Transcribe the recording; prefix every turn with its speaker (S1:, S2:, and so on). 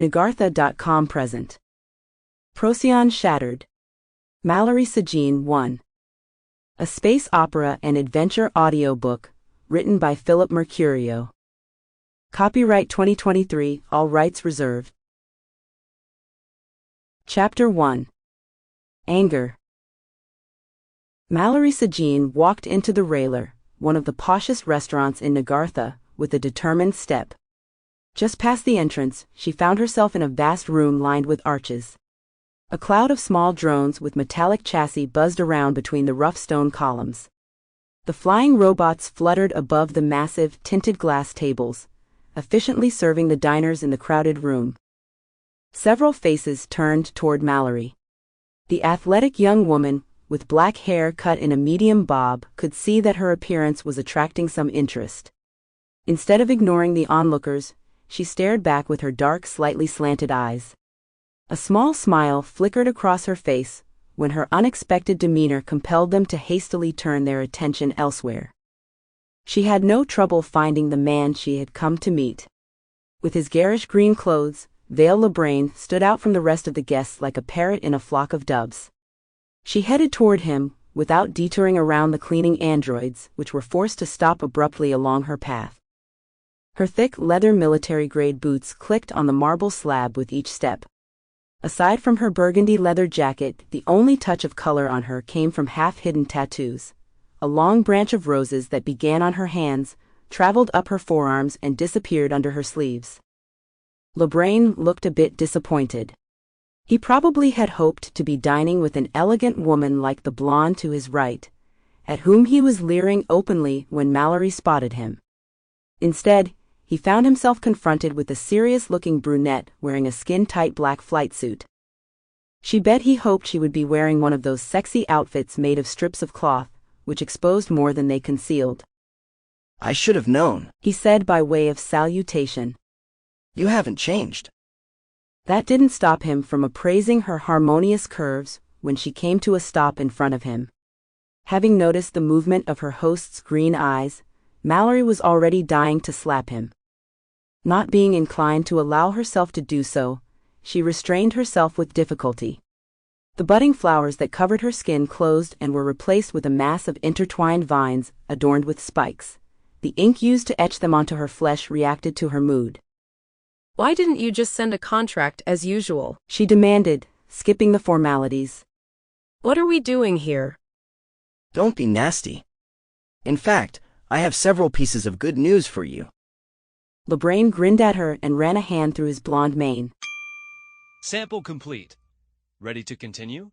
S1: Nagartha.com present. Procyon shattered. Mallory Sajean 1. A space opera and adventure audiobook, written by Philippe Mercurio. Copyright 2023, all rights reserved. Chapter 1. Anger. Mallory Sajean walked into the Railer, one of the poshest restaurants in Nagartha, with a determined step. Just past the entrance, she found herself in a vast room lined with arches. A cloud of small drones with metallic chassis buzzed around between the rough stone columns. The flying robots fluttered above the massive, tinted glass tables, efficiently serving the diners in the crowded room. Several faces turned toward Mallory. The athletic young woman, with black hair cut in a medium bob, could see that her appearance was attracting some interest. Instead of ignoring the onlookers, she stared back with her dark, slightly slanted eyes. A small smile flickered across her face when her unexpected demeanor compelled them to hastily turn their attention elsewhere. She had no trouble finding the man she had come to meet. With his garish green clothes, Vale LeBrain stood out from the rest of the guests like a parrot in a flock of doves. She headed toward him, without detouring around the cleaning androids, which were forced to stop abruptly along her path. Her thick leather military-grade boots clicked on the marble slab with each step. Aside from her burgundy leather jacket, the only touch of color on her came from half-hidden tattoos. A long branch of roses that began on her hands, traveled up her forearms and disappeared under her sleeves. LeBrain looked a bit disappointed. He probably had hoped to be dining with an elegant woman like the blonde to his right, at whom he was leering openly when Mallory spotted him. Instead, he found himself confronted with a serious-looking brunette wearing a skin-tight black flight suit. She bet he hoped she would be wearing one of those sexy outfits made of strips of cloth, which exposed more than they concealed.
S2: "I should have known,"
S1: he said by way of salutation.
S2: "You haven't changed."
S1: That didn't stop him from appraising her harmonious curves when she came to a stop in front of him. Having noticed the movement of her host's green eyes, Mallory was already dying to slap him. Not being inclined to allow herself to do so, she restrained herself with difficulty. The budding flowers that covered her skin closed and were replaced with a mass of intertwined vines adorned with spikes. The ink used to etch them onto her flesh reacted to her mood.
S3: "Why didn't you just send a contract as usual?"
S1: she demanded, skipping the formalities.
S3: "What are we doing here?"
S2: "Don't be nasty. In fact, I have several pieces of good news for you."
S1: LeBrain grinned at her and ran a hand through his blonde mane.
S4: Sample complete. Ready to continue?